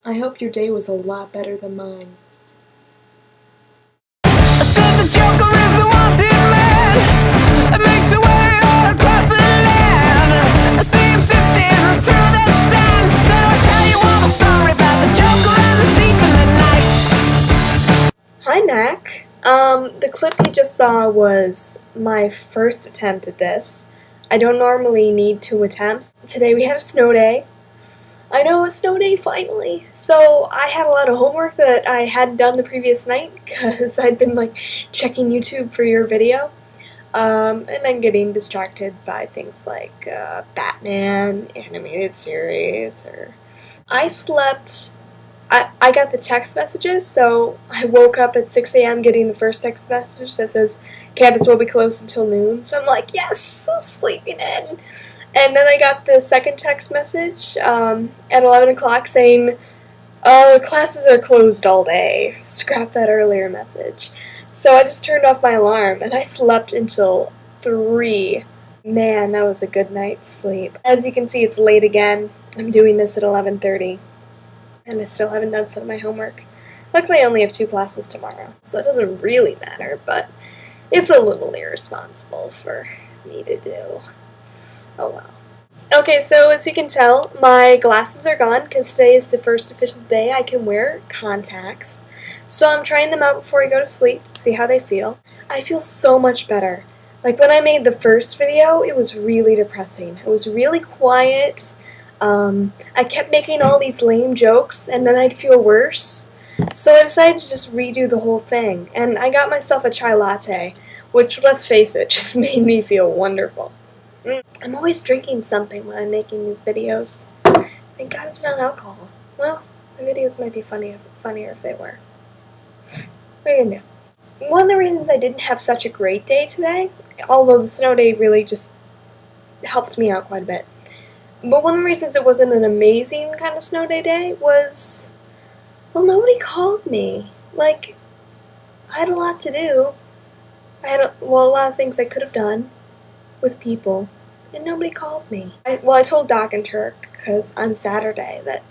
I hope your day was a lot better than mine. I said the Joker is a wanted man. It makes a way all across the land. I see him sifting through the sand. So I tell you all the story about the Joker and the thief in the night. Hi, Mac. The clip you just saw was my first attempt at this. I don't normally need 2 attempts. Today we had a snow day. I know, a snow day finally. So I had a lot of homework that I hadn't done the previous night because I'd been checking YouTube for your video. And then getting distracted by things like Batman, animated series, or I slept. I got the text messages, so I woke up at 6 a.m. getting the first text message that says campus will be closed until noon. So I'm like, yes, sleeping in. And then I got the second text message at 11 o'clock saying, classes are closed all day. Scrap that earlier message. So I just turned off my alarm and I slept until 3. Man, that was a good night's sleep. As you can see, it's late again. I'm doing this at 11:30 and I still haven't done some of my homework. Luckily, I only have 2 classes tomorrow, so it doesn't really matter, but it's a little irresponsible for me to do. Oh well. Okay, so as you can tell, my glasses are gone because today is the first official day I can wear contacts. So I'm trying them out before I go to sleep to see how they feel. I feel so much better. Like when I made the first video, it was really depressing. It was really quiet. I kept making all these lame jokes and then I'd feel worse. So I decided to just redo the whole thing. And I got myself a chai latte, which, let's face it, just made me feel wonderful. I'm always drinking something when I'm making these videos. Thank God it's not alcohol. Well, the videos might be funnier if they were. What are you gonna do? One of the reasons I didn't have such a great day today, although the snow day really just helped me out quite a bit, but one of the reasons it wasn't an amazing kind of snow day was, well, nobody called me. Like, I had a lot to do. I had a lot of things I could have done with people, and nobody called me. I told Doc and Turk on Saturday that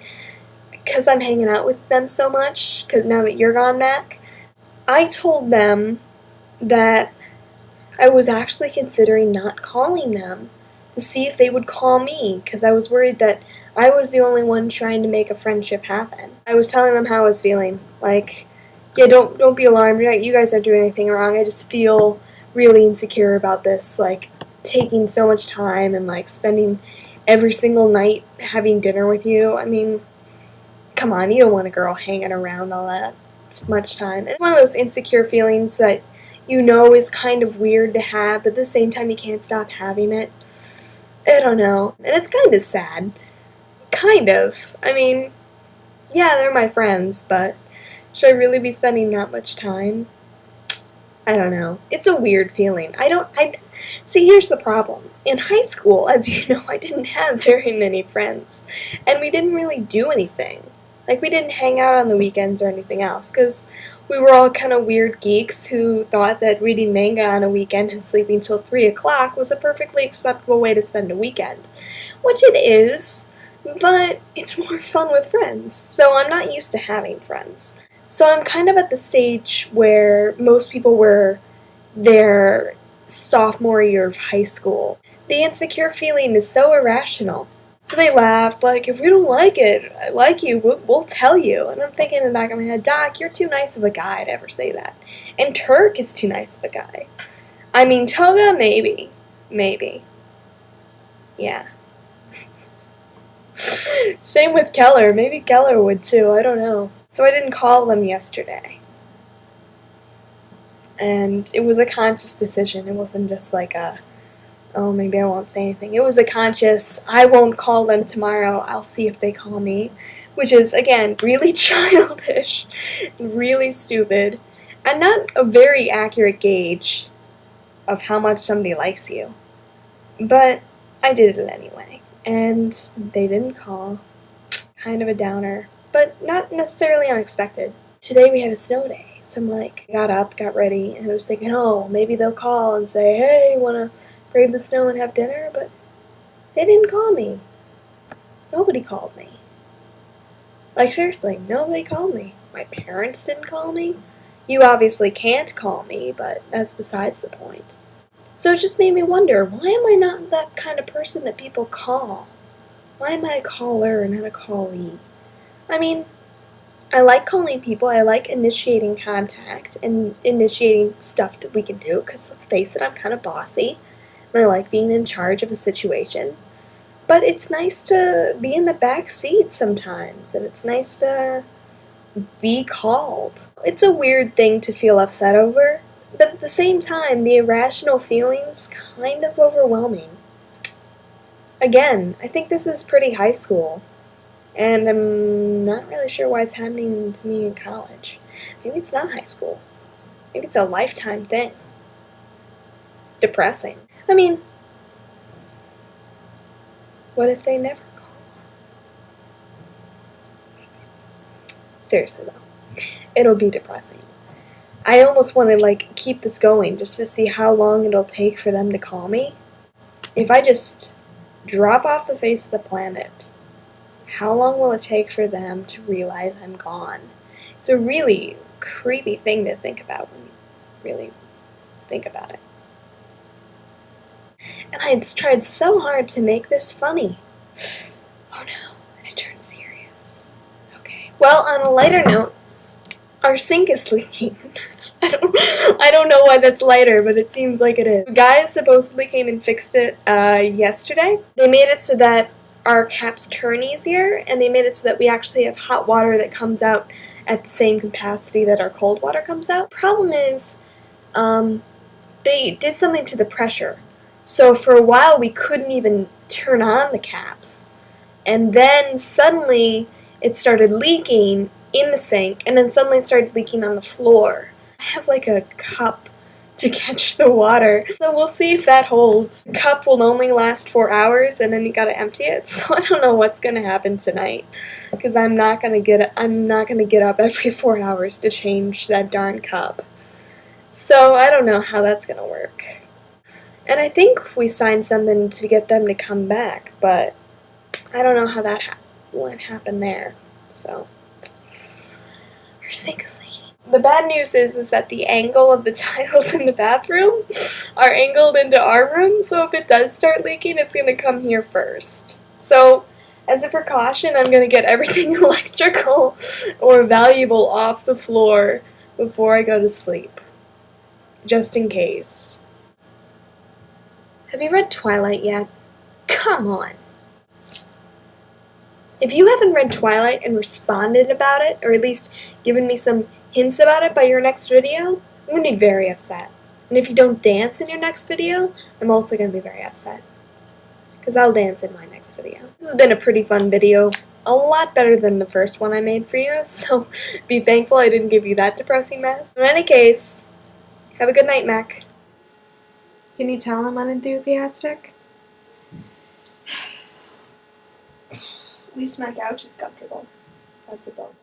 because I'm hanging out with them so much, because now that you're gone, Mac, I told them that I was actually considering not calling them to see if they would call me, because I was worried that I was the only one trying to make a friendship happen. I was telling them how I was feeling, like, yeah, don't be alarmed, you guys aren't doing anything wrong, I just feel really insecure about this, like, taking so much time and spending every single night having dinner with you. I mean, come on, you don't want a girl hanging around all that much time. It's one of those insecure feelings that you know is kind of weird to have, but at the same time you can't stop having it. I don't know. And it's kind of sad. Kind of. I mean, yeah, they're my friends, but should I really be spending that much time? I don't know. It's a weird feeling. See, here's the problem. In high school, as you know, I didn't have very many friends. And we didn't really do anything. Like, we didn't hang out on the weekends or anything else, because we were all kind of weird geeks who thought that reading manga on a weekend and sleeping till 3 o'clock was a perfectly acceptable way to spend a weekend. Which it is, but it's more fun with friends. So I'm not used to having friends. So I'm kind of at the stage where most people were their sophomore year of high school. The insecure feeling is so irrational. So they laughed, like, if we don't like it, I like you, we'll tell you. And I'm thinking in the back of my head, Doc, you're too nice of a guy to ever say that. And Turk is too nice of a guy. I mean, Toga, maybe. Maybe. Yeah. Same with Keller. Maybe Keller would too, I don't know. So I didn't call them yesterday. And it was a conscious decision. It wasn't just like oh, maybe I won't say anything. It was a conscious, I won't call them tomorrow, I'll see if they call me. Which is, again, really childish, really stupid, and not a very accurate gauge of how much somebody likes you. But I did it anyway. And they didn't call. Kind of a downer, but not necessarily unexpected. Today we had a snow day, so got up, got ready, and I was thinking, oh, maybe they'll call and say, hey, wanna brave the snow and have dinner? But they didn't call me. Nobody called me. Like, seriously, nobody called me. My parents didn't call me. You obviously can't call me, but that's besides the point. So it just made me wonder, why am I not that kind of person that people call? Why am I a caller and not a callee? I mean, I like calling people, I like initiating contact and initiating stuff that we can do, because let's face it, I'm kind of bossy, and I like being in charge of a situation. But it's nice to be in the back seat sometimes, and it's nice to be called. It's a weird thing to feel upset over, but at the same time, the irrational feeling's kind of overwhelming. Again, I think this is pretty high school, and I'm not really sure why it's happening to me in college. Maybe it's not high school. Maybe it's a lifetime thing. Depressing. I mean, what if they never call? Seriously though, it'll be depressing. I almost want to keep this going just to see how long it'll take for them to call me. If I just drop off the face of the planet, how long will it take for them to realize I'm gone? It's a really creepy thing to think about when you really think about it. And I tried so hard to make this funny. Oh no, it turned serious. Okay. Well, on a lighter note, our sink is leaking. I don't know why that's lighter, but it seems like it is. The guys supposedly came and fixed it yesterday. They made it so that our caps turn easier, and they made it so that we actually have hot water that comes out at the same capacity that our cold water comes out. Problem is, they did something to the pressure. So for a while we couldn't even turn on the caps. And then suddenly it started leaking in the sink, and then suddenly it started leaking on the floor. I have a cup to catch the water, so we'll see if that holds. The cup will only last 4 hours, and then you gotta empty it, so I don't know what's gonna happen tonight, because I'm not gonna get up every 4 hours to change that darn cup. So I don't know how that's gonna work. And I think we signed something to get them to come back, but I don't know how that what happened there. So our sink is leaking. The bad news is that the angle of the tiles in the bathroom are angled into our room, so if it does start leaking, it's going to come here first. So, as a precaution, I'm going to get everything electrical or valuable off the floor before I go to sleep. Just in case. Have you read Twilight yet? Come on! If you haven't read Twilight and responded about it, or at least given me some hints about it by your next video, I'm going to be very upset. And if you don't dance in your next video, I'm also going to be very upset. Because I'll dance in my next video. This has been a pretty fun video. A lot better than the first one I made for you, so be thankful I didn't give you that depressing mess. In any case, have a good night, Mac. Can you tell I'm unenthusiastic? At least my couch is comfortable. That's a bonus.